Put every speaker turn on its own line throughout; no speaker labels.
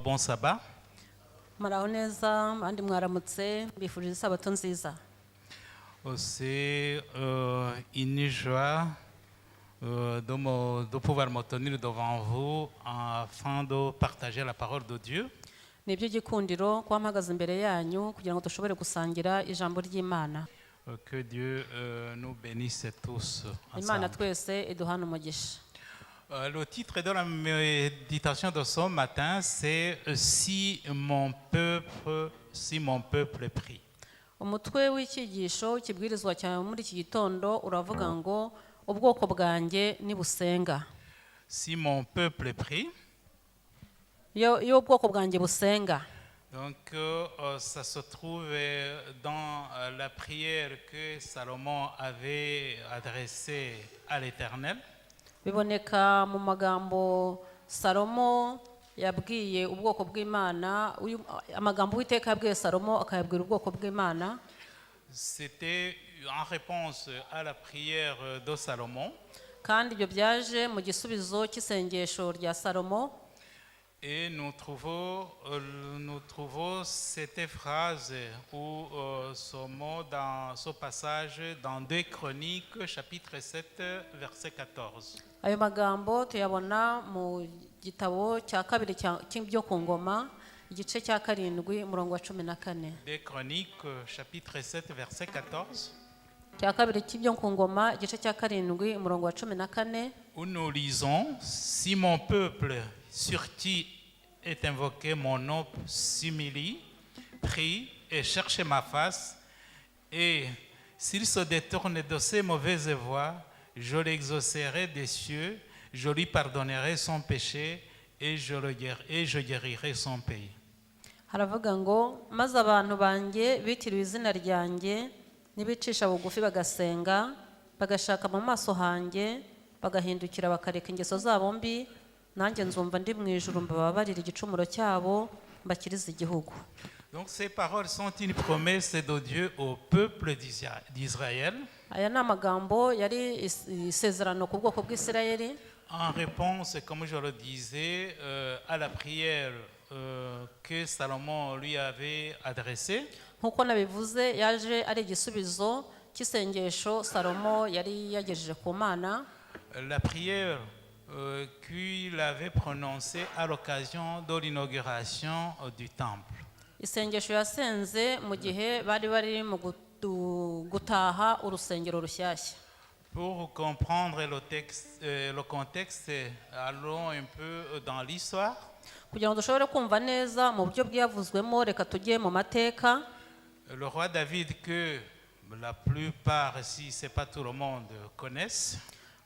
bon sabbat.
muraho neza abandi mwaramutse mbifurije isabato nziza.
C'est une joie de pouvoir me tenir devant vous afin de partager la parole de Dieu.
Ni iby'igikundiro kuba mpagaze imbere yanyu kugira ngo dushobore gusangira ijambo ry'Imana.
Que Dieu nous bénisse tous
Imana
ensemble.
twese iduhane umugisha.
Le titre de la méditation de ce matin, c'est Si mon peuple prie.
Umutwe w'icyigisho kibwirizwa cyane muri iki gitondo uravuga ngo ubwoko bwanjye nibusenga.
Si mon peuple prie.
Iyo ubwoko bwanjye busenga.
Donc, ça se trouve dans la prière que Salomon avait adressée à l'Éternel.
Biboneka mu magambo Salomo yabwiye ubwoko bw'Imana, amagambo Uwiteka yabwiye Salomo akayabwira ubwoko bw'Imana.
C'était en réponse à la prière de Salomon.
Kandi ibyo byaje mu gisubizo cy'isengesho rya Salomo.
Et nous trouvons cette phrase ou ce mot dans ce passage dans 2 Chroniques chapitre 7 verset 14.
Ayo magambo tuyabona mu gitabo cya kabiri cy'ibyo ku ngoma igice cya 7 umurongo wa 14.
2 Chroniques chapitre 7 verset 14.
Cya kabiri cy'ibyo ku ngoma igice cya 7 umurongo wa 14.
Où nous lisons: Si mon peuple sur qui est invoqué mon nom s'humilie, prie et cherche ma face, et s'il se détourne de ses mauvaises voies, je l'exaucerai des cieux, je lui pardonnerai son péché et je guérirai son pays.
Haravuga ngo maze abantu banjye bitiriwe izina ryanjye nibicisha bugufi bagasenga bagashaka mu maso hanjye bagahindukira bakareka ingeso zabo mbi, nanjye nzumva ndi mu ijuru mbababarira igicumuro cyabo mbakiriza igihugu.
Donc ces paroles sont une promesse de Dieu au peuple d'Israël.
Aya ni amagambo yari isezerano ku bwoko bw'Isirayeli.
En réponse, comme je le disais, à la prière que Salomon lui avait adressée.
Nkuko nabivuze yaje ari igisubizo cy'isengesho Salomo yari yagejeje ku Mana.
La prière qu'il avait prononcée à l'occasion de l'inauguration du temple.
Isengesho yasenze mu gihe bari mu gutaha urusengero rushyashya.
Pour comprendre le contexte, allons un peu dans l'histoire.
Kugira ngo dushobore kumva neza mu buryo bwavuzwemo, reka tujye mu mateka.
Le roi David, que la plupart, si ce n'est pas tout le monde, connaissent.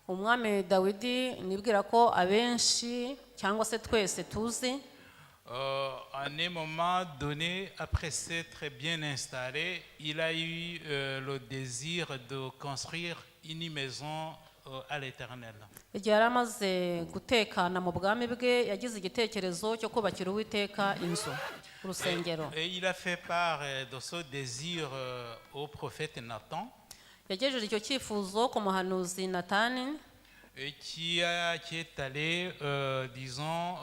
Umwami Dawidi nibwira ko abenshi cyangwa se twese tuzi.
À un moment donné, après s'être bien installé, il a eu le désir de construire une maison à l'Éternel.
Igihe yari amaze gutekana mu bwami bwe yagize igitekerezo cyo kubakira Uwiteka inzu, urusengero.
Et il a fait part de ce désir au prophète Nathan.
Yagejeje icyo cyifuzo ku muhanuzi Natani.
Et qui est allé, disons,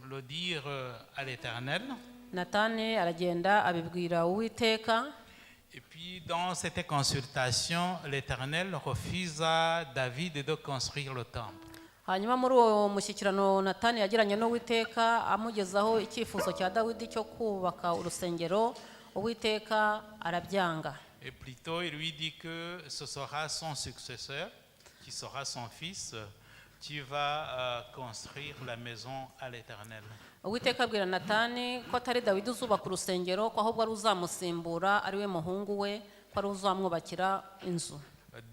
le dire à l'Éternel.
Natani aragenda abibwira Uwiteka.
Et puis dans cette consultation, l'Éternel refuse à David de construire le temple.
Hanyuma muri uwo mushyikirano Natani yagiranye n'Uwiteka amugezaho icyifuzo cya Dawidi cyo kubaka urusengero, Uwiteka arabyanga.
Et plutôt il lui dit que ce sera son successeur, qui sera son fils, qui va construire la maison à l'Éternel.
Uwiteka abwira Natani ko atari Dawidi uzubaka urusengero, ko ahubwo ari uzamusimbura ari we muhungu we, ko ari uzamwubakira inzu.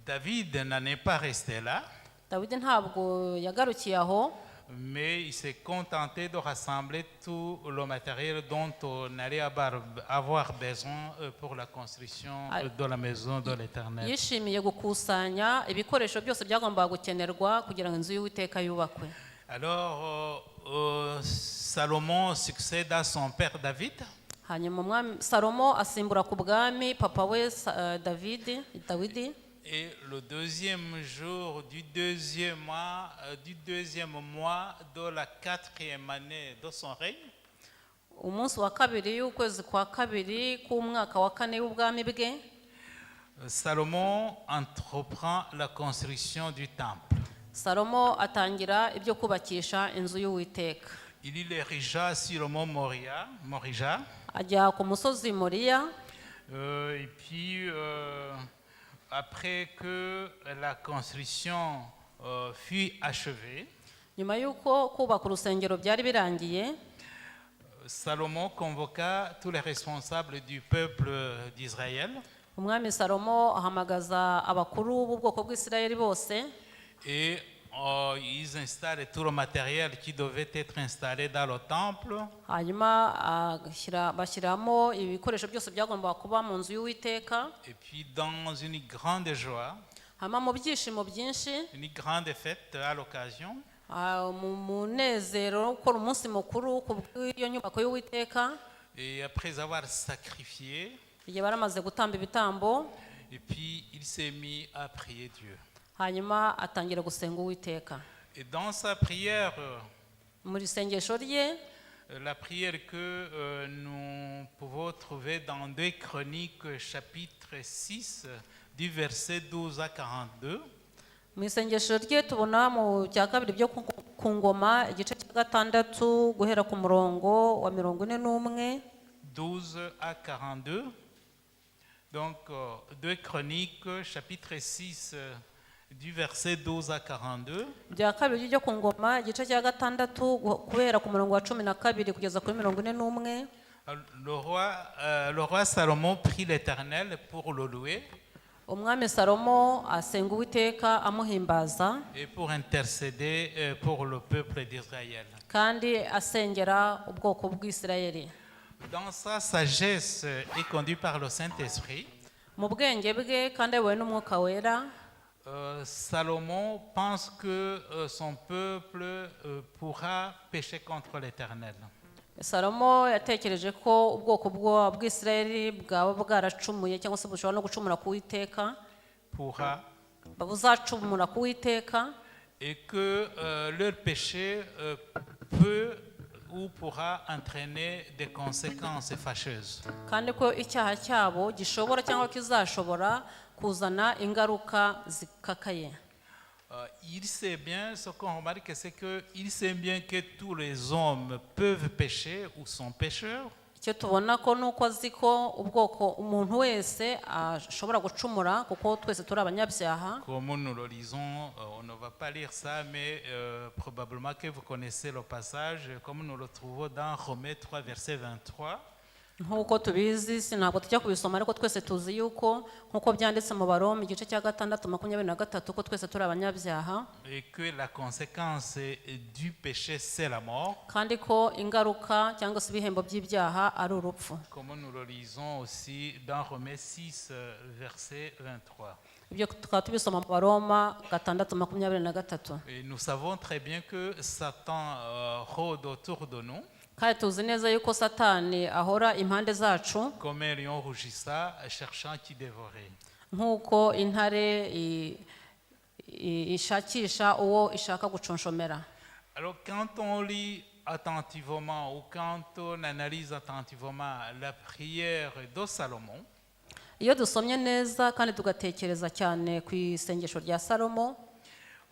David n'en est pas resté là.
Dawidi ntabwo yagarukiye aho.
Mais il s'est contenté de rassembler tout le matériel dont on allait avoir besoin pour la construction de la maison de l'Éternel.
Yishimiye gukusanya ibikoresho byose byagombaga gukenerwa kugira ngo inzu y'Uwiteka yubakwe.
Alors Salomon succède à son père David.
Hanyuma umwami Salomo asimbura ku bwami papa we Dawidi.
Et le deuxième jour du deuxième mois de la 4e année de son règne,
umunsi wa kabiri y'ukwezi kwa kabiri k'umwaka wa kane w'ubwami bwe,
Salomon entreprend la construction du temple.
salomo atangira ibyo kubakisha inzu y'uwiteka.
Il l'érigea sur le mont Morija.
Ajya ku musozi moriya,
Et puis, après que la construction fut achevée,
nyuma y'uko kubaka urusengero byari birangiye,
Salomon convoqua tous les responsables du peuple d'Israël
umwami salomo ahamagaza abakuru b'ubwoko bw'isirayeli bose,
et ils installent tout le matériel qui devait être installé dans le temple.
hanyuma bashyiramo ibikoresho byose byagombaga kuba mu nzu y'uwiteka.
Et puis, dans une grande joie,
hanyuma mu byishimo byinshi,
une grande fête à l'occasion,
mu munezero wo gukora umunsi mukuru ku bw'iyo nyubako y'uwiteka,
et après avoir sacrifié,
igihe baramaze gutamba ibitambo,
et puis il s'est mis à prier Dieu.
hanyuma atangira gusenga uwiteka.
Et dans sa prière,
Muri sengesho rye,
la prière que nous pouvons trouver dans 2 Chroniques chapitre 6 du verset 12 à 42,
mu isengesho rye tubona mu cya kabiri byo ku ngoma igice cya gatandatu guhera ku murongo wa 41.
12 à 42. Donc, 2 Chroniques chapitre 6 du verset 12 à 42.
bya kabiri byo ku ngoma igice cya gatandatu guhera ku murongo wa 12 kugeza kuri 41.
Le roi Salomon prie l'Éternel pour le louer
umwami salomo asenga uwiteka amuhimbaza
et pour intercéder pour le peuple d'Israël.
kandi asengera ubwoko bw'isirayeli.
Dans sa sagesse et conduit par le Saint-Esprit,
mu bwenge bwe kandi ayobowe n'umwuka wera,
Salomon pense que son peuple pourra pécher contre l'Éternel.
salomo yatekereje ko ubwoko bw'isirayeli bwaba bwaracumuye cyangwa se bushobora no gucumura ku Uwiteka, buzacumura ku Uwiteka,
et que leur péché peut ou pourra entraîner des conséquences fâcheuses.
kandi ko icyaha cyabo gishobora cyangwa kizashobora kuzana ingaruka zikakaye.
Il sait bien, ce qu'on remarque, c'est qu'il sait bien que tous les hommes peuvent pécher ou sont pécheurs.
icyo tubona ko nuko azi ko ubwoko umuntu wese ashobora gucumura kuko twese turi abanyabyaha.
Comme nous le lisons, on ne va pas lire ça, mais probablement que vous connaissez le passage, comme nous le trouvons dans Romains 3, verset 23.
nk'uko tubizi ntabwo tujya kubisoma ariko twese tuzi yuko nk'uko byanditse mu Baroma igice cya 6:23 ko twese turi abanyabyaha,
Et que la conséquence du péché, c'est la mort.
kandi ko ingaruka cyangwa se ibihembo by'ibyaha ari urupfu.
Comme nous le lisons aussi dans Romains 6, verset 23.
ibyo tukaba tubisoma mu Baroma 6:23.
Et nous savons très bien que Satan rôde autour de nous
kandi tuzi neza yuko satani ahora impande zacu
comme un lion rougissant, cherchant qui dévorer.
nk'uko intare ishakisha uwo ishaka guconshomera.
Alors quand on lit attentivement ou quand on analyse attentivement la prière de Salomon,
iyo dusomye neza kandi tugatekereza cyane ku isengesho rya Salomo,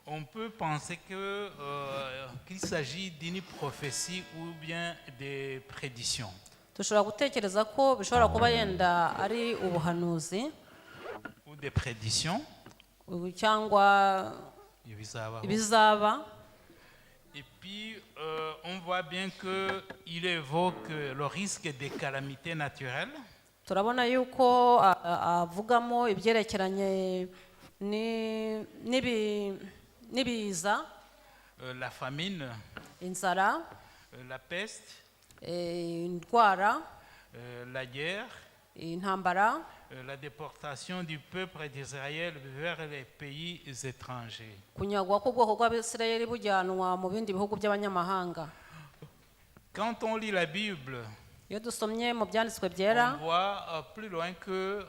on peut penser qu'il s'agit d'une prophétie ou bien des prédictions.
dushobora gutekereza ko bishobora kuba yenda ari ubuhanuzi
Ou des prédictions.
cyangwa ibizaba.
Et puis, on voit bien qu'il évoque le risque des calamités naturelles.
turabona yuko avugamo ibyerekeranye n'ibiza,
La famine,
inzara,
la peste,
indwara,
la guerre,
intambara,
la déportation du peuple d'Israël vers les pays étrangers.
kunyagwa k'ubwoko bw'Abisirayeli bujyanwa mu bindi bihugu by'abanyamahanga.
Quand on lit la Bible,
iyo dusomye mu byanditswe byera
on voit plus loin que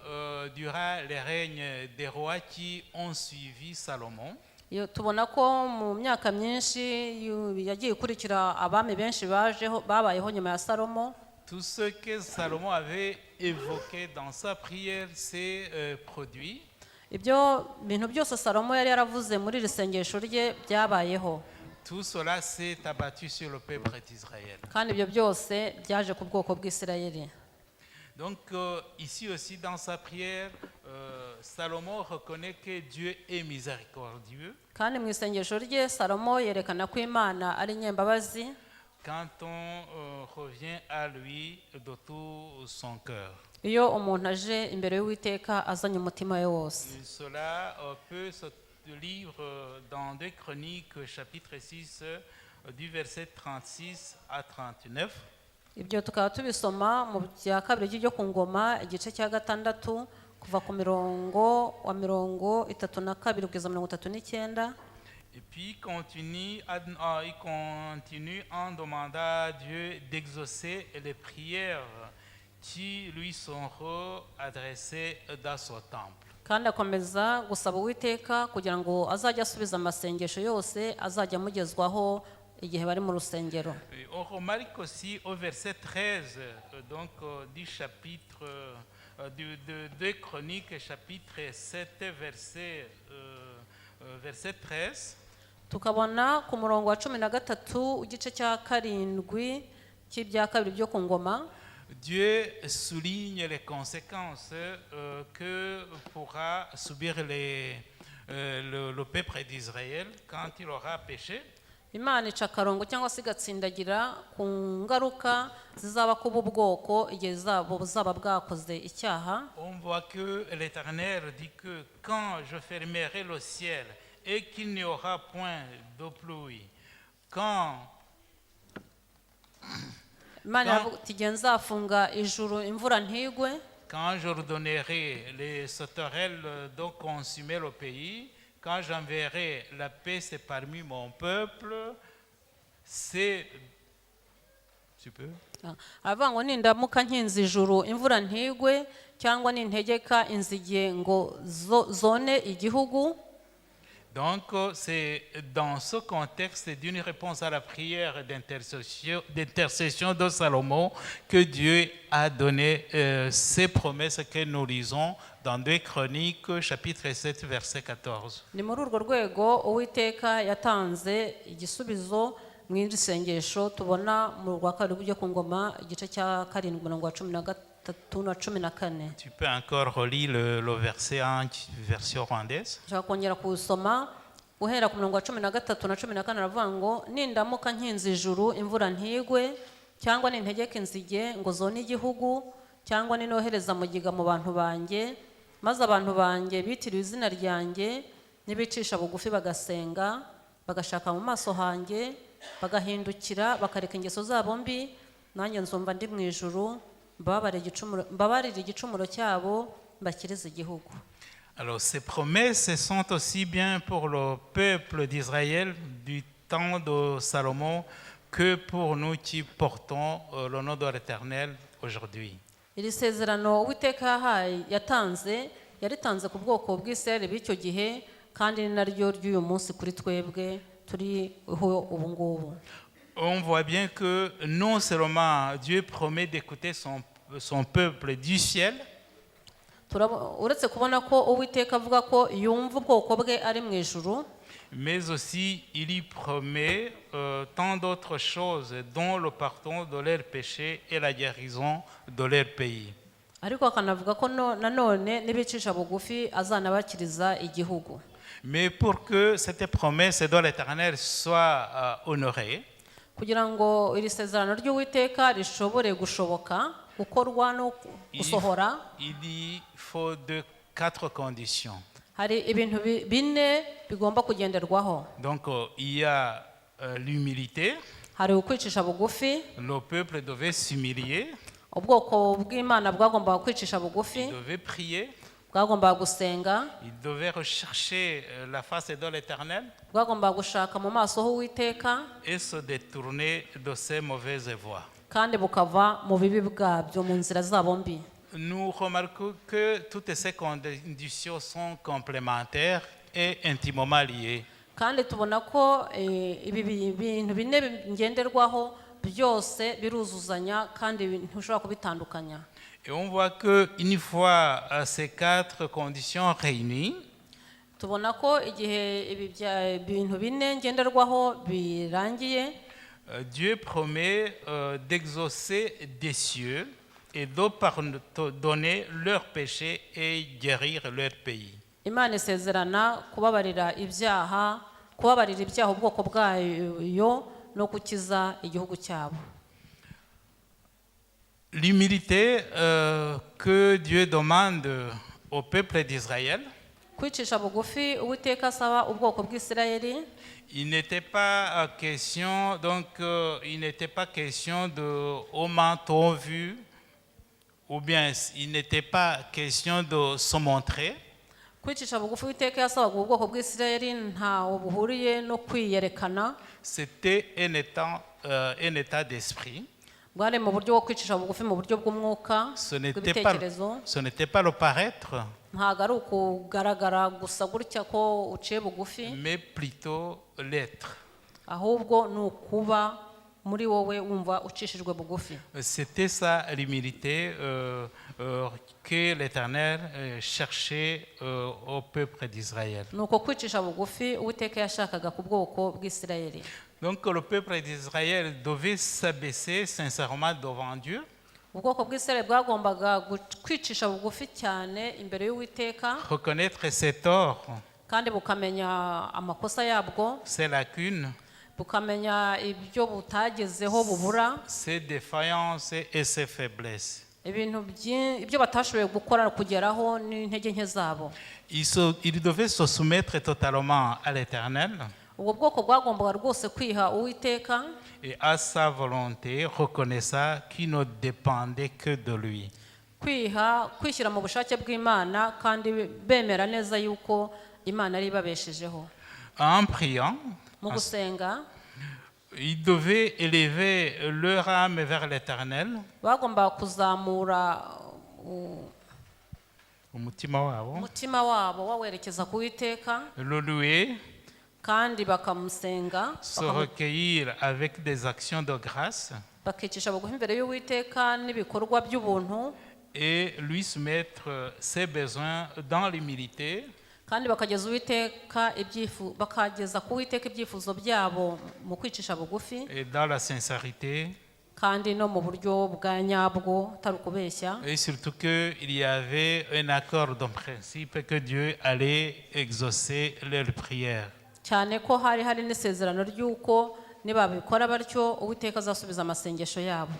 durant les règnes des rois qui ont suivi Salomon,
iyo tubona ko mu myaka myinshi yagiye ikurikira abami benshi babayeho nyuma ya Salomo,
tout ce que Salomon avait évoqué dans sa prière s'est produit.
ibyo bintu byose Salomo yari yaravuze muri iri sengesho rye byabayeho,
Tout cela s'est abattu sur le peuple d'Israël.
kandi ibyo byose byaje ku bwoko bw'Isirayeli.
Donc ici aussi dans sa prière, Salomon reconnaît que Dieu est miséricordieux
kandi mu isengesho rye Salomo yerekana ko Imana ari nyembabazi
quand on revient à lui de tout son cœur.
iyo umuntu aje imbere y'Uwiteka azanye umutima we wose.
Et cela peut se lire dans 2 Chroniques chapitre 6 du verset 36 à 39.
Ibyo tukaba tubisoma mu bya kabiri ryo ku Ngoma igice cya 6 kuva ku mirongo wa 32 kugeza 39.
Et puis il continue en demandant à Dieu d'exaucer les prières qui lui seront adressées dans son temple.
kandi akomeza gusaba Uwiteka kugira ngo azajye asubiza amasengesho yose azajya amugezwaho igihe bari mu rusengero.
Et on remarque aussi au verset 13 donc du chapitre de Chroniques chapitre 7 verset 13.
Tukabona ku murongo wa 13 igice cya 7 cy'ibya kabiri byo ku Ngoma,
Dieu souligne les conséquences que pourra subir le peuple d'Israël quand il aura péché.
Imana ica akarongo cyangwa se igatsindagira ku ngaruka zizaba ku bwoko igihe buzaba bwakoze icyaha.
On voit que l'Éternel dit que quand je fermerai le ciel et qu'il n'y aura point de pluie, quand
Imana iravuga iti igihe nzafunga ijuru imvura ntigwe,
j'ordonnerai les sauterelles de consumer le pays, quand j'enverrai la peste parmi mon peuple, c'est... Tu peux?
aravuga ngo nindamuka nkinze ijuru imvura ntigwe cyangwa nintegeka inzige ngo zone igihugu.
Donc, c'est dans ce contexte d'une réponse à la prière d'intercession de Salomon que Dieu a donné ces promesses que nous lisons dans 2 Chroniques, chapitre 7, verset 14.
Ni muri urwo rwego Uwiteka yatanze igisubizo mu iri sengesho tubona mu rwa kabiri ryo ku Ngoma igice cya 7 umurongo wa 13 na 14.
Tu peux encore relire le verset en version rwandaise.
Nshaka kongera kuwusoma guhera ku murongo wa 13 na 14 aravuga ngo nindamuka nkinze ijuru imvura ntigwe cyangwa nintegeka inzige ngo zone igihugu cyangwa ninohereza mugiga mu bantu banjye, maze abantu banjye bitiriwe izina ryanjye nibicisha bugufi bagasenga bagashaka mu maso hanjye bagahindukira bakareka ingeso zabo mbi, nanjye nzumva ndi mu ijuru mbabarire igicumuro cyabo mbakirize igihugu.
Alors ces promesses sont aussi bien pour le peuple d'Israël du temps de Salomon que pour nous qui portons le nom de l'Éternel aujourd'hui.
Iri sezerano Uwiteka yatanze yaritanze ku bwoko bw'Isirayeli b'icyo gihe kandi ni naryo ry'uyu munsi kuri twebwe turiho ubu ngubu.
On voit bien que non seulement Dieu promet d'écouter son peuple du ciel,
uretse kubona ko Uwiteka avuga ko yumva ubwoko bwe ari mu ijuru,
mais aussi il y promet tant d'autres choses, dont le pardon de leurs péchés et la guérison de leur pays.
ariko akanavuga ko nanone nibicisha bugufi azanabakiriza igihugu.
Mais pour que cette promesse de l'Éternel soit honorée,
kugira ngo iri sezerano ry'Uwiteka rishobore gushoboka gukorwa no gusohora,
il faut 4 conditions.
hari ibintu bine bigomba kugenderwaho.
Donc il y a l'humilité.
Hari ukwicisha bugufi.
Le peuple devait s'humilier.
Ubwoko bw'Imana bwagombaga kwicisha bugufi.
Il devait prier.
Bwagombaga gusenga.
Il devait rechercher la face de l'Éternel.
Bwagombaga gushaka mu maso h'Uwiteka.
Et se détourner de ses mauvaises voies.
kandi bukava mu bibi bwabyo mu nzira zabo mbi.
Nous remarquons que toutes ces conditions sont complémentaires et intimement liées.
Kandi tubona ko ibi bintu bine ngenderwaho byose biruzuzanya kandi ntushobora kubitandukanya.
Et on voit qu'une fois ces 4 conditions réunies,
tubona ko igihe ibi bintu bine ngenderwaho birangiye,
Dieu promet d'exaucer des cieux et de donner leurs péchés et guérir leur pays.
Imana isezerana kubabarira ibyaha ubwoko bwayo no gukiza igihugu cyabo.
L'humilité que Dieu demande au peuple d'Israël,
kwicisha bugufi Uwiteka asaba ubwoko bw'Isirayeli,
il n'était pas question de au manteau vu, ou bien il n'était pas question de se montrer.
kwicisha bugufi Uwiteka yasabaga ubwoko bw'Isirayeli ntaho buhuriye no kwiyerekana.
C'était un état d'esprit.
bwari mu buryo bwo kwicisha bugufi mu buryo bw'umwuka bw'ibitekerezo.
Ce n'était pas le paraître,
ntabwo ari ukugaragara gusa gutya ko uciye bugufi,
mais plutôt l'être.
ahubwo ni ukuba muri wowe wumva ucishijwe bugufi.
C'était ça l'humilité que l'Éternel cherchait au peuple d'Israël.
ni uko kwicisha bugufi Uwiteka yashakaga ku bwoko bw'Isirayeli.
Donc le peuple d'Israël devait s'abaisser sincèrement devant Dieu,
ubwoko bw'Isirayeli bwagombaga kwicisha bugufi cyane imbere y'Uwiteka,
reconnaître ses torts,
kandi bukamenya amakosa yabwo,
ses lacunes,
bukamenya ibyo butagezeho bubura,
ses défaillances et ses faiblesses.
ibyo batashoboye gukora kugeraho n'intege nke zabo.
Il devait se soumettre totalement à l'Éternel
ubwo bwoko bwagombaga rwose kwiha Uwiteka
et à sa volonté, reconnaissant qu'il ne dépendait que de lui.
kwishyira mu bushake bw'Imana kandi bemera neza yuko Imana ari ibabeshejeho.
En priant,
mu gusenga
ils devaient élever leur âme vers l'Éternel,
bagombaga kuzamura
umutima
wabo bawerekeza ku Uwiteka,
le louer,
kandi bakamusenga,
se recueillir avec des actions de grâce
bakicisha bugufi imbere y'Uwiteka n'ibikorwa by'ubuntu,
et lui soumettre ses besoins dans l'humilité,
kandi bakageza ku Uwiteka ibyifuzo byabo mu kwicisha bugufi,
et dans la sincérité,
kandi no mu buryo bwa nyabwo atari ukubeshya.
et surtout qu'il y avait un accord de principe que Dieu allait exaucer leurs prières.
cyane ko hari n'isezerano ry'uko nibabikora batyo Uwiteka azasubiza amasengesho yabo.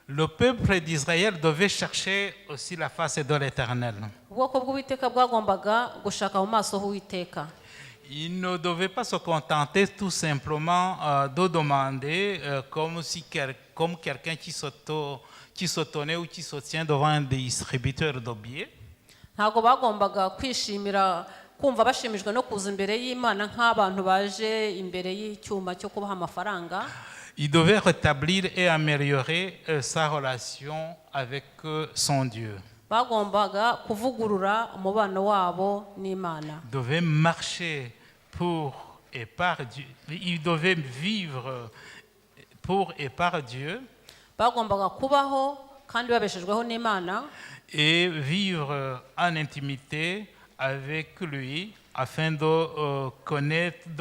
Le peuple d'Israël devait chercher aussi la face de l'Éternel.
ubwoko bw'Uwiteka bwagombaga gushaka mu maso h'Uwiteka.
Il ne devait pas se contenter tout simplement de demander comme quelqu'un qui se tenait ou qui se tient devant un distributeur de billets.
ntabwo bagombaga kwishimira kumva bashimijwe no kuza imbere y'Imana nk'abantu baje imbere y'icyuma cyo kubaha amafaranga.
Il devait rétablir et améliorer sa relation avec son Dieu.
bagombaga kuvugurura umubano wabo n'Imana.
Il devait marcher pour et par Dieu. Il devait vivre pour et par Dieu.
bagombaga kubaho kandi babeshejweho n'Imana,
et vivre en intimité avec lui afin de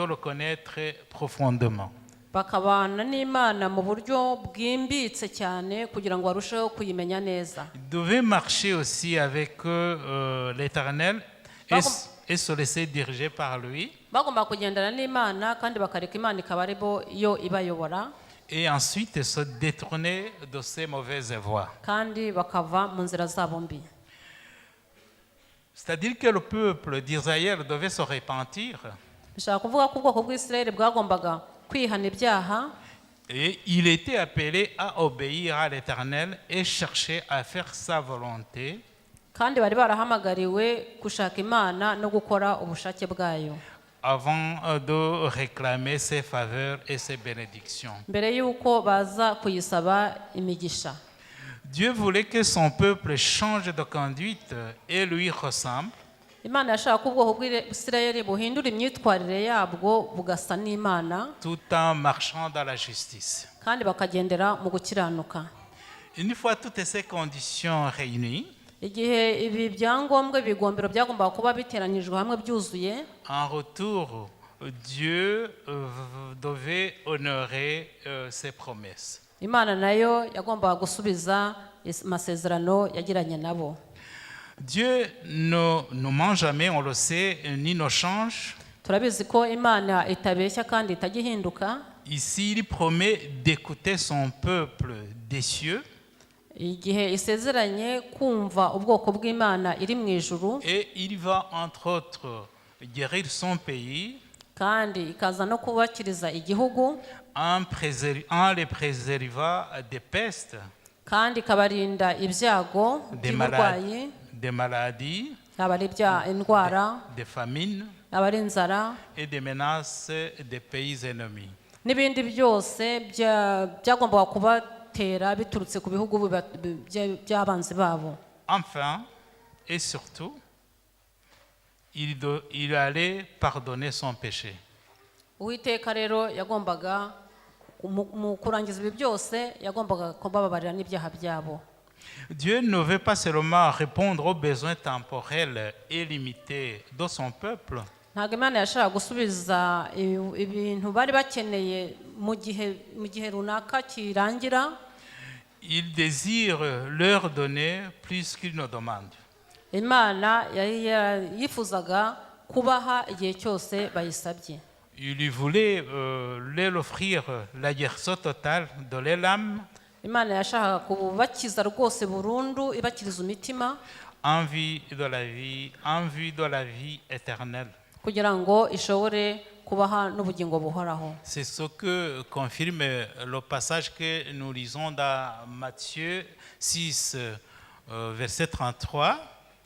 le connaître profondément.
bakabana n'Imana mu buryo bwimbitse cyane kugira ngo barusheho kuyimenya neza.
Il devait marcher aussi avec l'Éternel et se laisser diriger par lui.
bagomba kugendana n'Imana kandi bakareka Imana ikaba ari bo yo ibayobora,
Et ensuite se détourner de ses mauvaises voies.
kandi bakava mu nzira zabo mbi.
C'est-à-dire que le peuple d'Israël devait se repentir.
bishaka kuvuga ko ubwoko bw'Isirayeli bwagombaga kwihana ibyaha,
Et il était appelé à obéir à l'Éternel et chercher à faire sa volonté.
kandi bari barahamagariwe gushaka Imana no gukora ubushake bwayo.
avant de réclamer ses faveurs et ses bénédictions.
mbere y'uko baza kuyisaba imigisha.
Dieu voulait que son peuple change de conduite et lui ressemble.
Imana yashaka ko ubwoko bw'Isirayeli buhindura imyitwarire yabwo bugasa n'Imana,
tout en marchant dans la justice.
kandi bakagendera mu gukiranuka.
Une fois toutes ces conditions réunies,
Igihe ibi byangombwa ibigombero byagombaga kuba biteranyijwe hamwe byuzuye,
en retour, Dieu devait honorer ses promesses.
Imana nayo yagombaga gusubiza amasezerano yagiranye nabo.
Dieu ne nous ment jamais, on le sait, ni ne change.
Turabizi ko Imana itabeshya kandi itagihinduka.
Ici, il promet d'écouter son peuple des cieux.
Igihe isezeranye kumva ubwoko bw'Imana iri mu ijuru,
Et il va, entre autres, guérir son pays
kandi ikaza no kubakiriza igihugu,
en les préservant des pestes,
kandi ikabarinda ibyago by'uburwayi,
des maladies,
yaba ari indwara,
des famines
yaba ari inzara,
et des menaces des pays ennemis.
n'ibindi byose byagombaga kubatera biturutse ku bihugu by'abanzi babo.
Enfin, et surtout, il allait pardonner son péché.
Uwiteka rero yagombaga mu kurangiza ibi byose yagombaga kubababarira n'ibyaha byabo.
Dieu ne veut pas seulement répondre aux besoins temporels et limités de son peuple,
Ntabwo Imana yashaka gusubiza ibintu bari bakeneye mu gihe runaka kirangira.
il désire leur donner plus qu'il ne demande.
Imana yifuzaga kubaha igihe cyose bayisabye.
Il lui voulait leur offrir la guérison totale de l'âme
Imana yashakaga kubakiza rwose burundu, ibakiriza imitima,
en vue de la vie éternelle.
kugira ngo ishobore kubaha n'ubugingo buhoraho.
C'est ce que confirme le passage que nous lisons dans Matthieu 6, verset 33.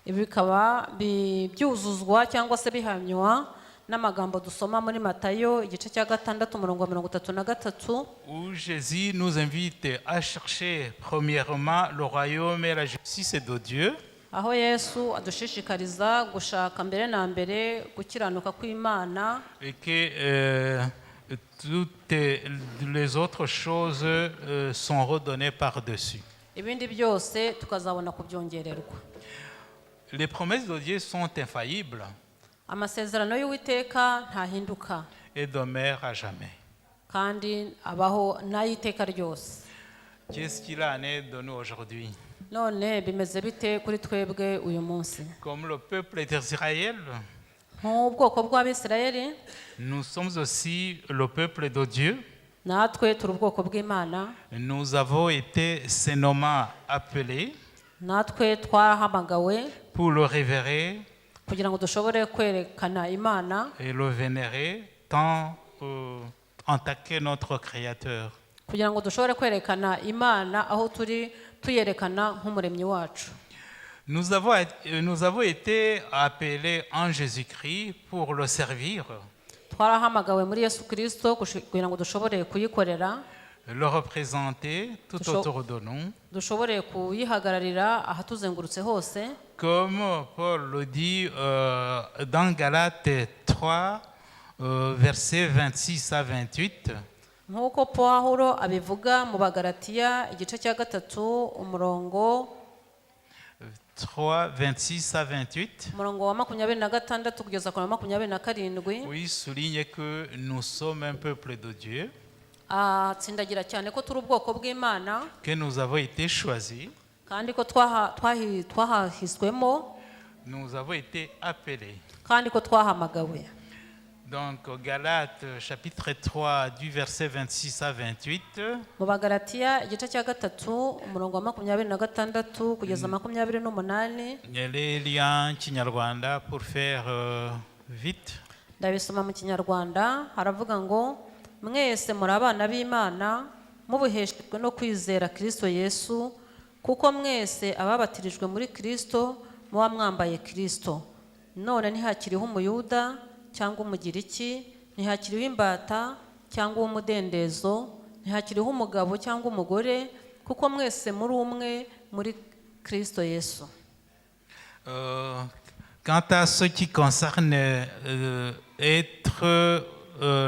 Ibi bikaba byuzuzwa cyangwa se bihamywa n'amagambo dusoma muri Matayo igice cya 6 umurongo wa 33,
où Jésus nous invite à chercher premièrement le royaume et la justice de Dieu,
aho Yesu adushishikariza gushaka mbere na mbere gukiranuka kw'Imana,
et que toutes les autres choses sont redonnées par-dessus.
ibindi byose tukazabona kubyongererwa.
Les promesses de Dieu sont infaillibles
Amasezerano y'Uwiteka ntahinduka,
et demeurent à jamais.
kandi abaho n'ay'iteka ryose.
Qu'est-ce qu'il en est de nous aujourd'hui?
None bimeze bite kuri twebwe uyu munsi?
Comme le peuple d'Israël,
Nk'ubwoko bw'Abisirayeli,
nous sommes aussi le peuple de Dieu.
natwe turi ubwoko bw'Imana,
Nous avons été sainement appelés
natwe twahamagawe
pour le révérer
kugira ngo dushobore kwerekana Imana,
et le vénérer tant en tant que notre Créateur.
kugira ngo dushobore kwerekana Imana aho turi tuyerekana nk'umuremyi wacu.
Nous avons été appelés en Jésus-Christ pour le servir,
Twarahamagawe muri Yesu Kristo kugira ngo dushobore kuyikorera,
le représenter tout autour de nous.
dushobore kuyihagararira ahatuzengurutse hose,
Comme Paul le dit dans Galates 3, versets 26 à 28,
nk'uko Pawulo abivuga mu Bagalatiya igice cya 3 umurongo
3, 26 à 28,
wa 26 kugeza ku wa 27,
où il souligne que nous sommes un peuple de Dieu,
atsindagira cyane ko turi ubwoko bw'Imana,
que nous avons été choisis,
kandi ko twahahiswemo,
nous avons été appelés.
kandi ko twahamagawe.
Donc, Galates chapitre 3, du verset 26 à 28,
Mu Bagalatiya igice cya 3 umurongo wa 26 kugeza 28,
les liens Kinyarwanda pour faire vite.
ndabisoma mu Kinyarwanda. Haravuga ngo, mwese muri abana b'Imana mubuheshejwe no kwizera Kristo Yesu, kuko mwese ababatirijwe muri Kristo muba mwambaye Kristo. None ntihakiriho umuyuda cyangwa umugiriki, ntihakiriho imbata cyangwa uw'umudendezo, ntihakiriho umugabo cyangwa umugore, kuko mwese muri umwe muri Kristo Yesu.
Quant à ce qui concerne être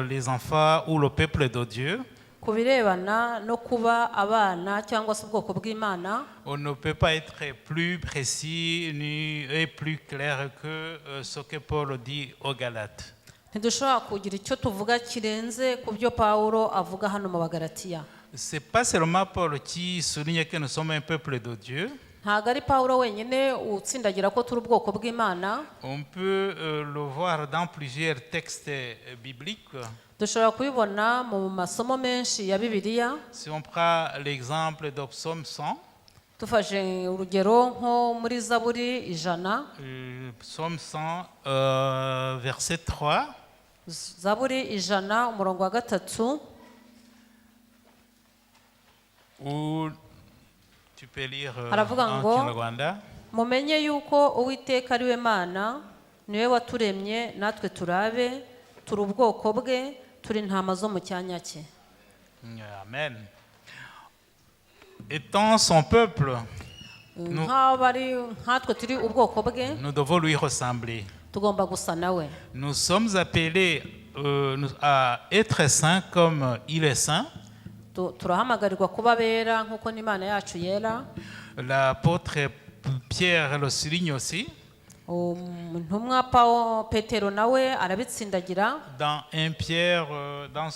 les enfants ou le peuple de Dieu,
ku birebana no kuba abana cyangwa se ubwoko bw'Imana,
on ne peut pas être plus précis ni et plus clair que ce que Paul dit aux Galates.
ntidushobora kugira icyo tuvuga kirenze ku byo Pawulo avuga hano mu Bagalatiya.
C'est pas seulement Paul qui souligne que nous sommes un peuple de Dieu.
ntabwo ari Pawulo wenyine utsindagira ko turi ubwoko bw'Imana.
On peut le voir dans plusieurs textes bibliques.
dushobora kubibona mu masomo menshi ya Bibiliya.
Si on prend l'exemple de Psaume 100,
dufashe urugero nko muri Zaburi 100,
Psaume 100, verset 3,
Zaburi 100 umurongo wa 3,
où tu peux lire
Haravuga
en
ngo,
Kinyarwanda.
mumenye yuko Uwiteka ari we Mana, niwe waturemye natwe turabe, turi ubwoko bwe, turi intama zo mu cyanya cye.
Amen. Étant son peuple,
nkatwe turi ubwoko bwe,
nous devons lui ressembler.
tugomba gusa nawe.
Nous sommes appelés à être saints comme il est saint.
Turahamagarirwa kuba bera nk'uko n'Imana yacu yera.
L'apôtre Pierre le souligne aussi.
Ntumwa Petero nawe arabitsindagira.
Dans 1 Pierre, dans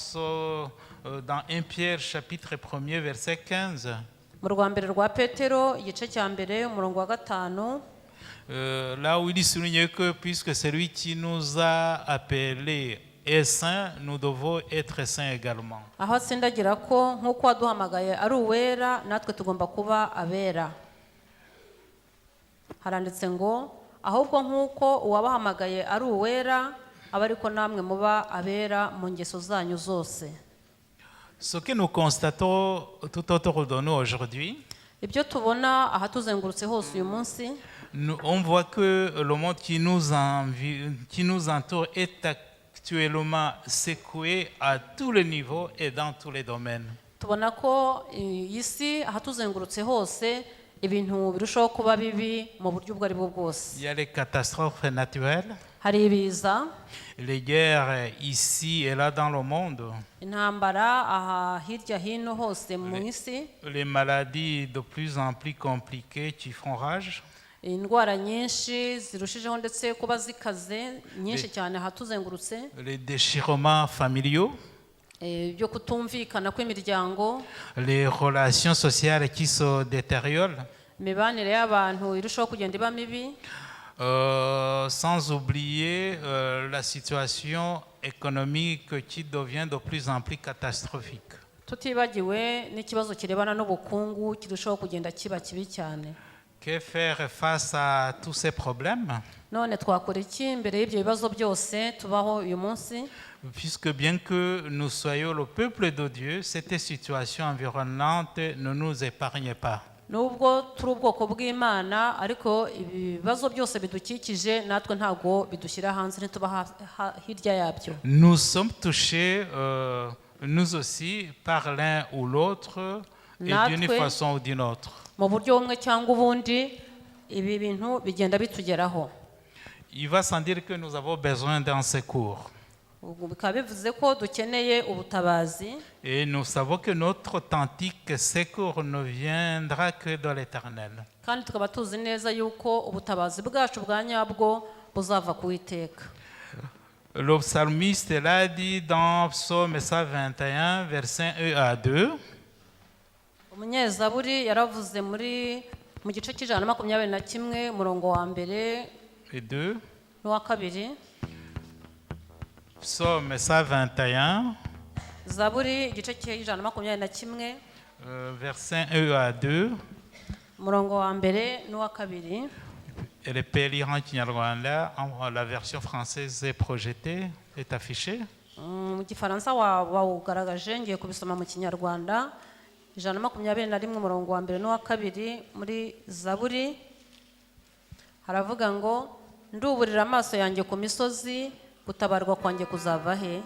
1 Pierre chapitre 1er verset 15.
Mu rwa mbere rwa Petero igice cya mbere umurongo wa 5.
Là où il souligne que puisque celui qui nous a appelés est saint, nous devons être saints également.
Aho atsindagira ko nk'uko waduhamagaye ari uwera, natwe tugomba kuba abera. Haranditse ngo ahubwo nk'uko uwabahamagaye ari uwera, aba ariko namwe muba abera mu ngeso zanyu zose.
Ce que nous constatons tout autour de nous aujourd'hui,
ibyo tubona aha tuzengurutse hose uyu munsi,
on voit que le monde qui nous entoure est actuellement secoué à tous les niveaux et dans tous les domaines.
tubona ko iyi si aha tuzengurutse hose ibintu birushaho kuba bibi mu buryo ubwo ari bwo bwose.
Il y a les catastrophes naturelles,
hari ibiza,
les guerres ici et là dans le monde,
intambara aha hirya hino hose mu isi,
les maladies de plus en plus compliquées qui font rage,
indwara nyinshi zirushijeho ndetse kuba zikaze nyinshi cyane aha tuzengurutse,
les déchirements familiaux,
byo kutumvikana kw'imiryango,
les relations sociales qui se détériorent,
imibanire y'abantu irushaho kugenda iba mibi,
sans oublier la situation économique qui devient de plus en plus catastrophique.
tutibagiwe n'ikibazo kirebana n'ubukungu kirushaho kugenda kiba kibi cyane.
Que faire face à tous ces problèmes?
none twakora iki imbere y'ibyo bibazo byose tubaho uyu munsi?
Puisque bien que nous soyons le peuple de Dieu, cette situation environnante ne nous épargne pas.
nubwo turi ubwoko bw'Imana, ariko ibibazo byose bidukikije natwe ntabwo bidushyira hanze, ntituba hirya yabyo.
Nous sommes touchés, nous aussi, par l'un ou l'autre, et d'une façon ou d'une autre.
mu buryo bumwe cyangwa ubundi ibi bintu bigenda bitugeraho.
Il va sans dire que nous avons besoin d'un secours.
bikaba bivuze ko dukeneye ubutabazi.
Et nous savons que notre authentique secours ne viendra que de l'Éternel.
kandi tukaba tuzi neza yuko ubutabazi bwacu bwa nyabwo buzava ku Uwiteka.
Le psalmiste l'a dit dans Psaume 121, versets 1 à 2.
umunyezaburi yaravuze mu gice cy'121 umurongo wa mbere
Et 2.
n'uwa kabiri.
Psaume 121,
Zaburi igice cy'121
versets 1 à 2.
umurongo wa mbere n'uwa kabiri.
Et le Père en Kinyarwanda, la version française est projetée, est affichée.
mu gifaransa wawugaragaje, ngiye kubisoma mu Kinyarwanda. 121 umurongo wa mbere n'uwa kabiri muri Zaburi haravuga ngo, nduburira amaso yanjye ku misozi gutabarwa kwanjye kuzava he?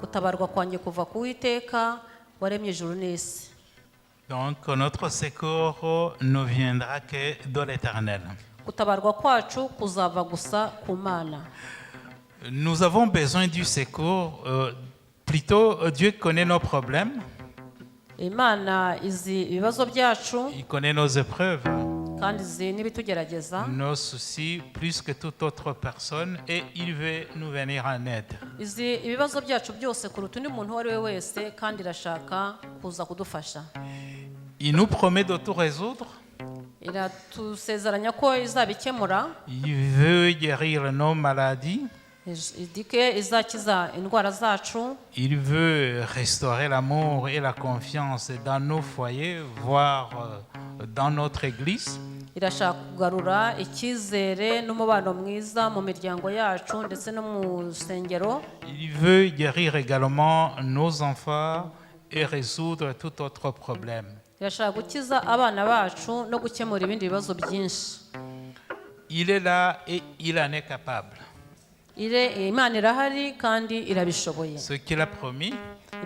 Gutabarwa kwanjye kuva ku Uwiteka waremye ijuru n'isi.
Donc notre secours ne viendra que de l'Éternel.
Gutabarwa kwacu kuzava gusa ku Mana.
Nous avons besoin du secours. Plutôt, Dieu connaît nos problèmes.
Imana izi ibibazo byacu
Il connaît nos épreuves,
kandi izi n'ibitugerageza.
nos soucis, plus que toute autre personne, et il veut nous venir en aide.
Izi ibibazo byacu byose kuruta undi muntu uwo ari we wese, kandi irashaka kuza kudufasha.
Il nous promet de tout résoudre.
Iratusezeranya ko izabikemura.
Il veut guérir nos maladies.
Idike izakiza indwara zacu.
Il veut restaurer l'amour et la confiance dans nos foyers, voire dans notre église.
Irashaka kugarura icyizere n'umubano mwiza mu miryango yacu ndetse no mu rusengero.
Il veut guérir également nos enfants et résoudre tout autre problème.
Irashaka gukiza abana bacu no gukemura ibindi bibazo byinshi.
Il est là et il en est capable.
Imana irahari kandi irabishoboye.
Ce qu'il a promis,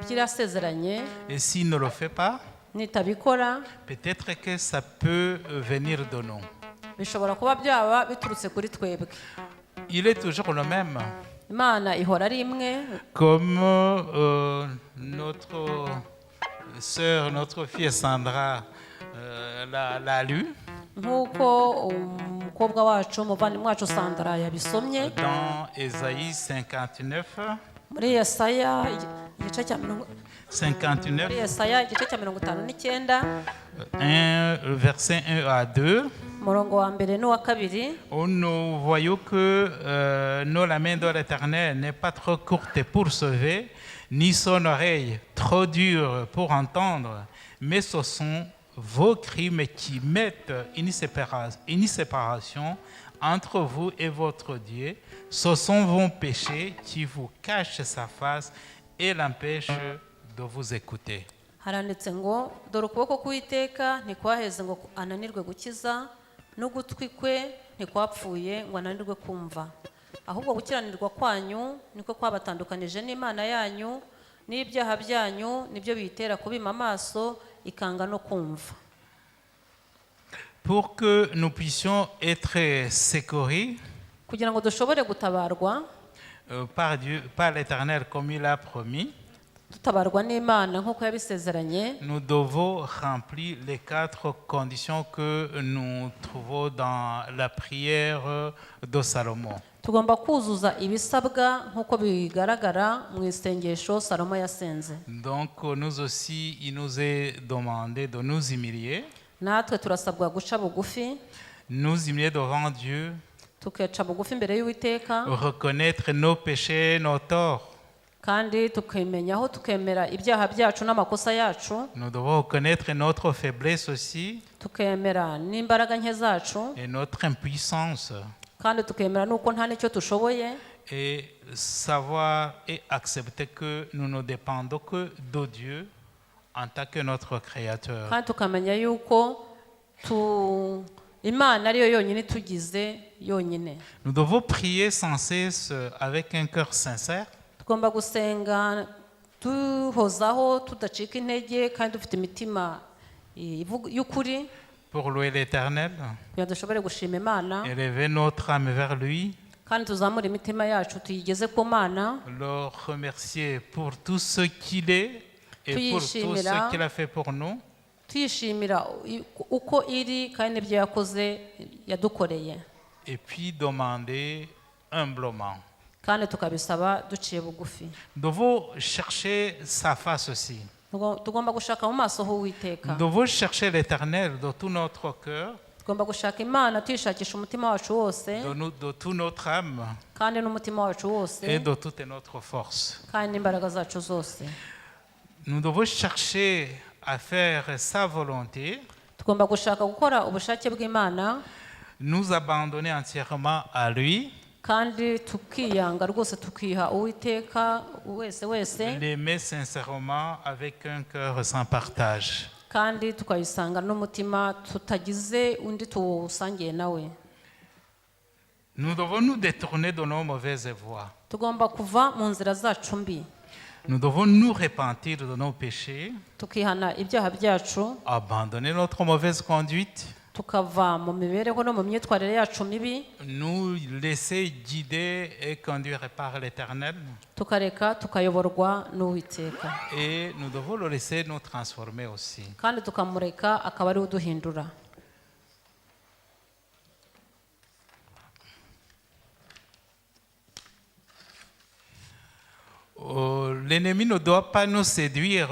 Ibyo irasezeranye
et s'il ne le fait pas,
nitabikora
peut-être que ça peut venir de nous.
bishobora kuba byaba biturutse kuri twebwe.
Il est toujours le même.
Imana ihora ari imwe,
Comme notre sœur, notre fille Sandra l'a lu
nk'uko umukobwa wacu umuvandimwe wacu Sandra yabisomye
dans Ésaïe 59,
muri Yesaya igice cya
59,
Yesaya igice cya 59
verset 1 à 2,
umurongo wa mbere n'uwa kabiri.
où nous voyons que la main de l'Éternel n'est pas trop courte pour sauver, ni son oreille trop dure pour entendre, mais ce sont vos crimes qui mettent une séparation entre vous et votre Dieu. Ce sont vos péchés qui vous cachent sa face et l'empêchent de vous écouter.
Haranditse ngo dore ukuboko k'Uwiteka ntikwaheze ngo ananirwe gukiza, n'ugutwi kwe ntikwapfuye ngo ananirwe kumva, ahubwo gukiranirwa kwanyu niko kwabatandukanije n'Imana yanyu, n'ibyaha byanyu nibyo biyitera kubima amaso ikanga no kumva.
Pour que nous puissions être secourus
Kugira ngo dushobore gutabarwa
par Dieu, par l'Éternel comme il a promis,
dutabarwa n'Imana nk'uko yabisezeranye,
nous devons remplir les 4 conditions que nous trouvons dans la prière de Salomon.
tugomba kuzuza ibisabwa nk'uko bigaragara mu isengesho Salomo yasenze.
Donc nous aussi, il nous est demandé de nous humilier,
Natwe turasabwa guca bugufi,
nous humilier devant Dieu,
tukeca bugufi imbere y'Uwiteka,
reconnaître nos péchés, nos torts.
kandi tukimenyaho tukemera ibyaha byacu n'amakosa yacu,
Nous devons reconnaître notre faiblesse aussi
tukemera n'imbaraga nke zacu,
et notre impuissance,
kandi tukemera n'uko nta n'icyo dushoboye,
et savoir et accepter que nous ne dépendons que de Dieu en tant que notre Créateur.
kandi tukamenya yuko Imana ariyo yonyine itugize yonyine.
Nous devons prier sans cesse avec un cœur sincère,
Tugomba gusenga duhozaho tudacika intege kandi dufite imitima y'ukuri,
pour louer l'Éternel,
kugira dushobore gushima Imana
élever notre âme vers lui,
kandi tuzamure imitima yacu tuyigeze ku Mana,
le remercier pour tout ce qu'il est et pour tout ce qu'il a fait pour nous,
tuyishimira uko iri kandi n'ibyo yakoze yadukoreye,
et puis demander humblement.
kandi tukabisaba duciye bugufi.
Nous devons chercher sa face aussi.
Tugomba gushaka mu maso h'Uwiteka,
Nous devons chercher l'Éternel de tout notre cœur,
tugomba gushaka Imana tuyishakisha umutima wacu wose
de toute notre âme
kandi n'umutima wacu wose
et de toute notre force.
kandi n'imbaraga zacu zose.
Nous devons chercher à faire sa volonté,
Tugomba gushaka gukora ubushake bw'Imana,
nous abandonner entièrement à lui,
kandi tukiyanga rwose tukiha Uwiteka wese,
l'aimer sincèrement avec un cœur sans partage.
kandi tukayisanga n'umutima tutagize undi tuwusangiye nawe.
Nous devons nous détourner de nos mauvaises voies.
tugomba kuva mu nzira zacu mbi
Nous devons nous repentir de nos péchés,
tukihana ibyaha byacu
abandonner notre mauvaise conduite,
tukava mu mibereho no mu myitwarire yacu mibi
nous laisser guider et conduire par l'Éternel.
tukareka tukayoborwa n'uwiteka
Et nous devons le laisser nous transformer aussi.
kandi tukamureka akaba ari we uduhindura.
L'ennemi ne doit pas nous séduire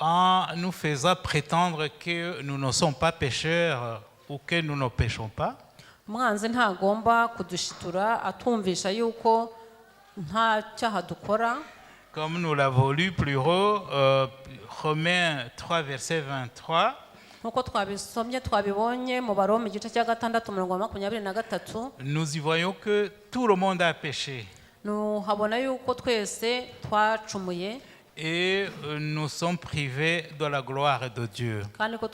en nous faisant prétendre que nous ne sommes pas pécheurs ou que nous ne péchons pas.
umwanzi ntagomba kudushitura atumvisha yuko nta cyaha dukora,
Comme nous l'avons lu plus haut, Romains 3, verset 23,
nk'uko twabisomye twabibonye mu Baroma igice cya 6:23,
nous y voyons que tout le monde a péché
habona yuko twese twacumuye
et nous sommes privés de la gloire de Dieu.
kandi ko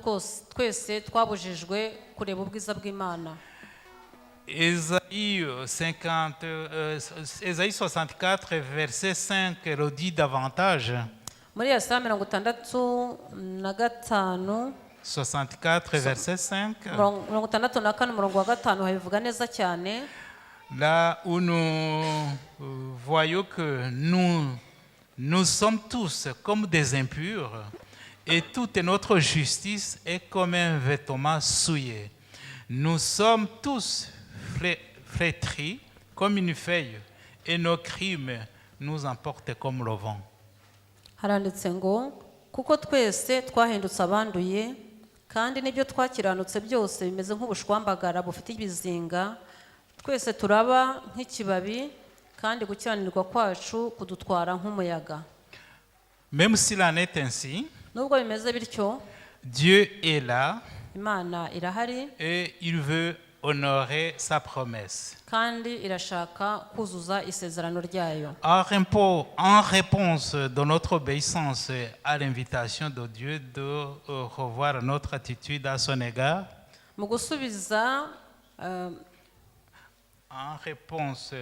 twese twabujijwe kureba ubwiza bw'Imana.
Ésaïe 64, verset 5, le dit davantage.
Muri Yesaya 65:5
64, verset 5,
64:5 habivuga neza cyane,
là où nous voyons que nous sommes tous comme des impurs et toute notre justice est comme un vêtement souillé. Nous sommes tous flétris comme une feuille et nos crimes nous emportent comme le vent.
haranditse ngo kuko twese twahindutse abanduye kandi n'ibyo twakiranutse byose bimeze nk'ubushwambagara bufite ibizinga, twese turaba nk'ikibabi kandi gukiranirwa kwacu kudutwara nk'umuyaga.
Même s'il en est ainsi,
Nubwo bimeze bityo,
Dieu est là
Imana irahari
et il veut honorer sa promesse.
kandi irashaka kuzuza isezerano ryayo.
En réponse de notre obéissance à l'invitation de Dieu de revoir notre attitude à son égard,
Mu gusubiza
en réponse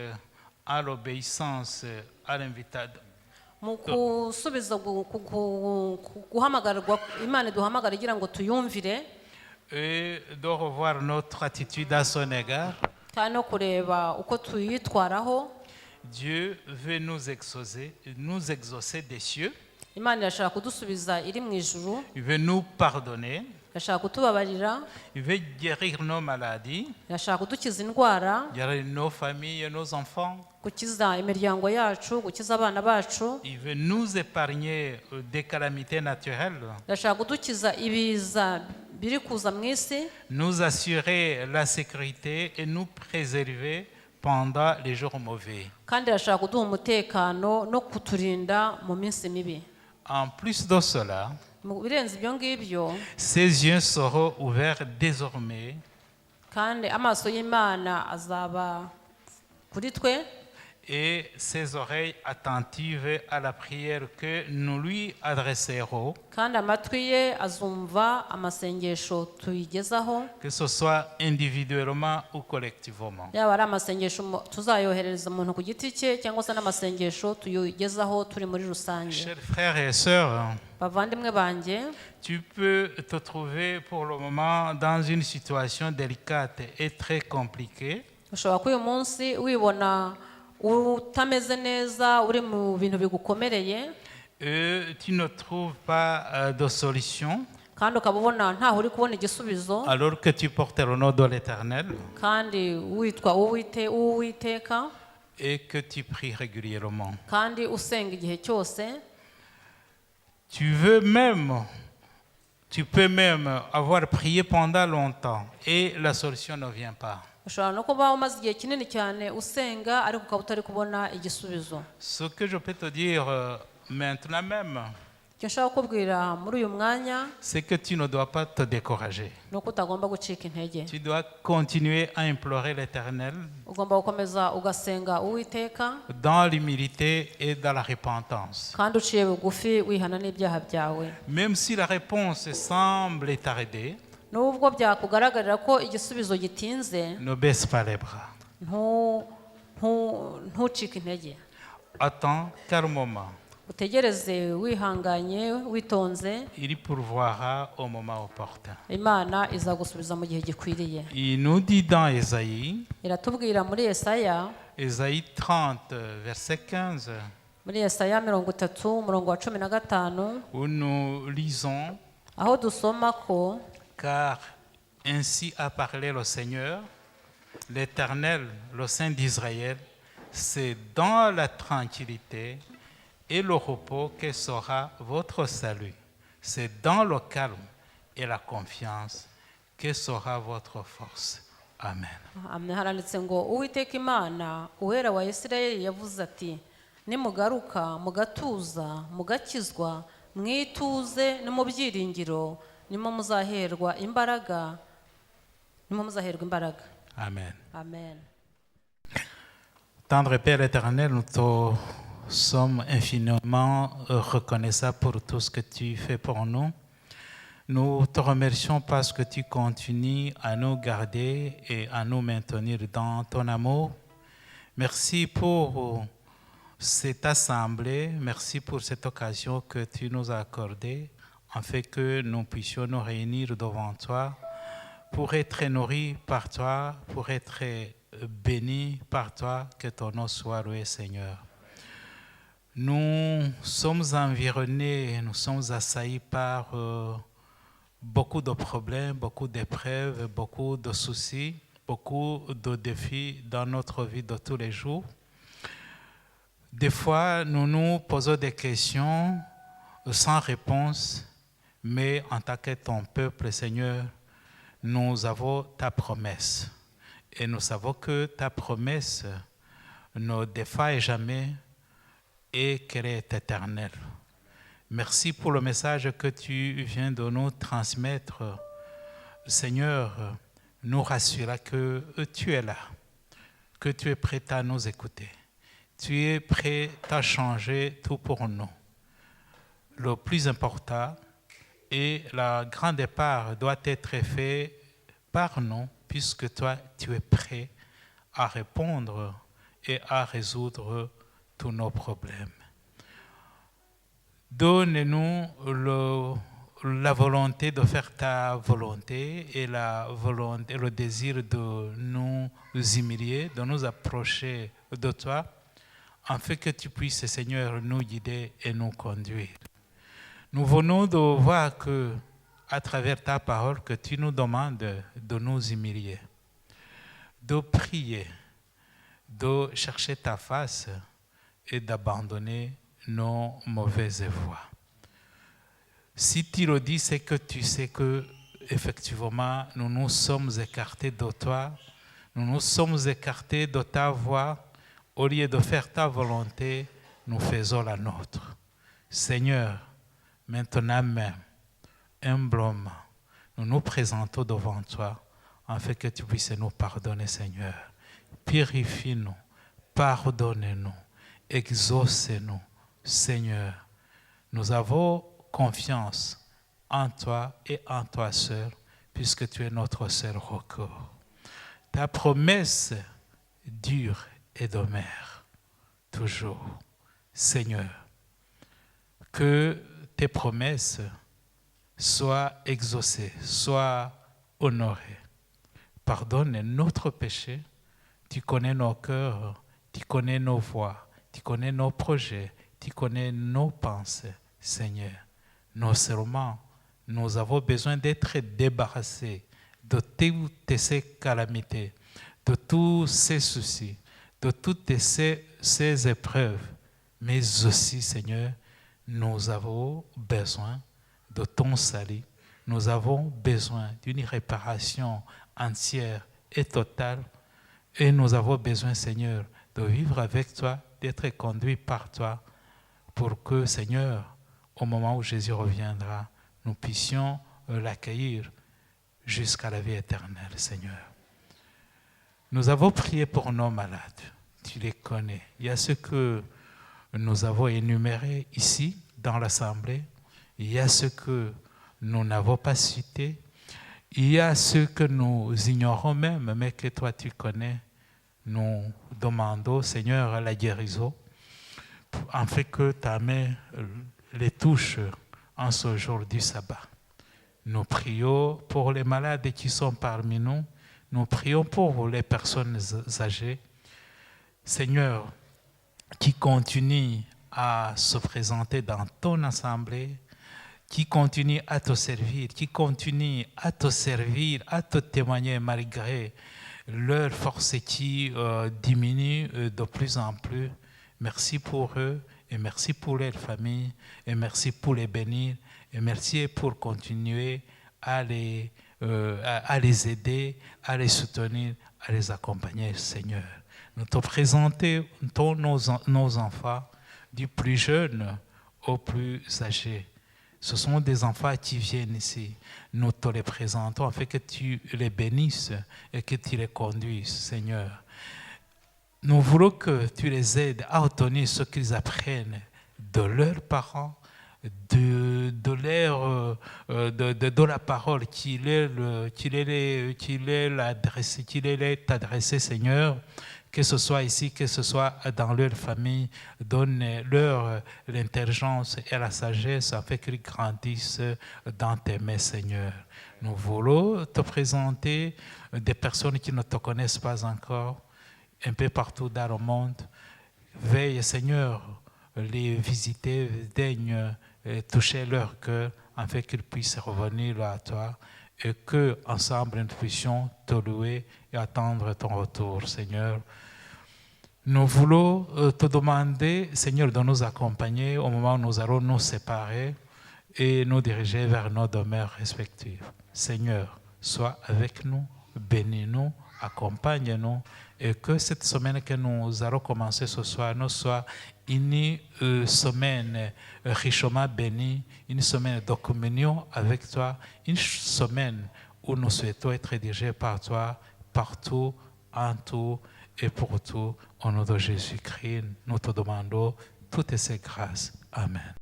à l'obéissance à l'invitation,
mu gusubiza guhamagarwa Imana iduhamagara igira ngo tuyumvire
et de revoir notre attitude à son égard,
kandi no kureba uko tuyitwaraho,
Dieu veut nous exaucer des cieux.
Imana irashaka kudusubiza iri mu ijuru,
Il veut nous pardonner.
irashaka kutubabarira,
Il veut guérir nos maladies,
irashaka kudukiza indwara,
guérir nos familles et nos enfants.
gukiza imiryango yacu, gukiza abana bacu,
Il veut nous épargner des calamités naturelles,
irashaka kudukiza ibiza biri kuza mu isi,
nous assurer la sécurité et nous préserver pendant les jours mauvais.
kandi irashaka kuduha umutekano no kuturinda mu minsi mibi.
En plus de cela,
Mu birenze ibyo ngibyo,
ses yeux seront ouverts désormais
kandi amaso y'Imana azaba kuri twe,
et ses oreilles attentives à la prière que nous lui adresserons,
kandi amatwi ye azumva amasengesho tuyigezaho,
que ce soit individuellement ou collectivement.
yaba ari amasengesho tuzayoherereza umuntu ku giti cye cyangwa se n'amasengesho tuyigezaho turi muri rusange.
Chers frères et sœurs,
Bavandimwe banjye,
tu peux te trouver pour le moment dans une situation délicate et très compliquée.
ushobora ko uyu munsi wibona utameze neza, uri mu bintu bigukomereye
Et tu ne trouves pas de solution
kandi ukaba ubona ntaho uri kubona igisubizo,
alors que tu portes le nom de l'Éternel
kandi witwa uwiteka
et que tu pries régulièrement.
kandi usenga igihe cyose.
Tu peux même avoir prié pendant longtemps et la solution ne vient pas.
Ushobora no kuba umaze igihe kinini cyane usenga ariko ukaba utari kubona igisubizo.
Ce que je peux te dire maintenant même,
Icyo nshaka kukubwira muri uyu mwanya
c'est que tu ne dois pas te décourager.
ni uko utagomba gucika intege.
Tu dois continuer à implorer l'Éternel
Ugomba gukomeza ugasenga uwiteka
dans l'humilité et dans la repentance.
kandi uciye bugufi wihana n'ibyaha byawe.
Même si la réponse semble tarder,
Nubwo byakugaragarira ko igisubizo gitinze,
ne baisse pas les bras.
ntucike intege.
Attends quel moment.
Utegereze wihanganye witonze,
Il pourvoira au moment opportun.
Imana izagusubiza mu gihe gikwiriye.
Il nous dit dans Ésaïe,
Iratubwira muri Yesaya,
Ésaïe 30, verset 15,
muri Yesaya 30 umurongo wa 15,
où nous lisons,
aho dusoma ko
car ainsi a parlé le Seigneur, l'Éternel, le Saint d'Israël, c'est dans la tranquillité et le repos que sera votre salut. C'est dans le calme et la confiance que sera votre force. Amen.
Amen. Haranditse ngo Uwiteka Imana uwera wa Isirayeli yavuze ati, nimugaruka mugatuza mugakizwa mwituze no mu byiringiro, nimwo muzaherwa imbaraga.
Amen.
Amen.
Tendre Père éternel, nous te sommes infiniment reconnaissants pour tout ce que tu fais pour nous. Nous te remercions parce que tu continues à nous garder et à nous maintenir dans ton amour. Merci pour cette assemblée, merci pour cette occasion que tu nous as accordée, afin que nous puissions nous réunir devant toi pour être nourris par toi, pour être bénis par toi. Que ton nom soit loué, Seigneur. Nous sommes environnés, nous sommes assaillis par beaucoup de problèmes, beaucoup d'épreuves, beaucoup de soucis, beaucoup de défis dans notre vie de tous les jours. Des fois, nous nous posons des questions sans réponse, mais en tant que ton peuple, Seigneur, nous avons ta promesse. Et nous savons que ta promesse ne défaille jamais et qu'elle est éternelle. Merci pour le message que tu viens de nous transmettre. Seigneur, nous rassure que tu es là, que tu es prêt à nous écouter. Tu es prêt à changer tout pour nous. Le plus important et la grande part doit être fait par nous, puisque toi, tu es prêt à répondre et à résoudre tous nos problèmes. Donne-nous la volonté de faire ta volonté et le désir de nous humilier, de nous approcher de toi, afin que tu puisses, Seigneur, nous guider et nous conduire. Nous venons de voir que, à travers ta parole, que tu nous demandes de nous humilier, de prier, de chercher ta face et d'abandonner nos mauvaises voies. Si tu le dis, c'est que tu sais que effectivement nous nous sommes écartés de toi, nous nous sommes écartés de ta voie. Au lieu de faire ta volonté, nous faisons la nôtre. Seigneur, maintenant même, humblement, nous nous présentons devant toi, afin que tu puisses nous pardonner, Seigneur. Purifie-nous, pardonne-nous, exauce-nous, Seigneur. Nous avons confiance en toi et en toi seul, puisque tu es notre seul recours. Ta promesse dure et demeure toujours. Seigneur, que tes promesses soient exaucées, soient honorées. Pardonne notre péché. Tu connais nos cœurs, tu connais nos voies, tu connais nos projets, tu connais nos pensées, Seigneur. Non seulement nous avons besoin d'être débarrassés de toutes ces calamités, de tous ces soucis, de toutes ces épreuves, mais aussi, Seigneur, nous avons besoin de ton salut. Nous avons besoin d'une réparation entière et totale. Et nous avons besoin, Seigneur, de vivre avec toi, d'être conduits par toi, pour que, Seigneur, au moment où Jésus reviendra, nous puissions l'accueillir jusqu'à la vie éternelle, Seigneur. Nous avons prié pour nos malades. Tu les connais. Il y a ceux que nous avons énumérés ici, dans l'Assemblée. Il y a ceux que nous n'avons pas cités. Il y a ceux que nous ignorons même, mais que toi tu connais. nous demandons, Seigneur, la guérison, afin que ta main les touche en ce jour du sabbat. Nous prions pour les malades qui sont parmi nous. Nous prions pour les personnes âgées. Seigneur, qui continue à se présenter dans ton assemblée, qui continue à te servir, qui continue à te servir, à te témoigner malgré leur force qui diminue de plus en plus. Merci pour eux et merci pour leur famille et merci pour les bénir et merci pour continuer à les aider, à les soutenir, à les accompagner, Seigneur. Nous te présentons nos enfants, du plus jeune au plus âgé. Ce sont des enfants qui viennent ici. Nous te les présentons afin que tu les bénisses et que tu les conduises, Seigneur. Nous voulons que tu les aides à obtenir ce qu'ils apprennent de leurs parents, de la parole qu'il est adressé, Seigneur, que ce soit ici, que ce soit dans leur famille, donne-leur l'intelligence et la sagesse afin qu'ils grandissent dans tes mains, Seigneur. Nous voulons te présenter des personnes qui ne te connaissent pas encore, un peu partout dans le monde. Veille, Seigneur, les visiter, daigne toucher leur cœur afin qu'ils puissent revenir à toi et qu'ensemble nous puissions te louer et attendre ton retour, Seigneur. Nous voulons te demander, Seigneur, de nous accompagner au moment où nous allons nous séparer et nous diriger vers nos demeures respectives. Seigneur, sois avec nous, bénis-nous, accompagne-nous et que cette semaine que nous allons commencer ce soir nous soit une semaine richement bénie, une semaine de communion avec toi, une semaine où nous souhaitons être dirigés par toi, partout, en tout et pour tout. Au nom de Jésus-Christ, nous te demandons toutes ces grâces. Amen.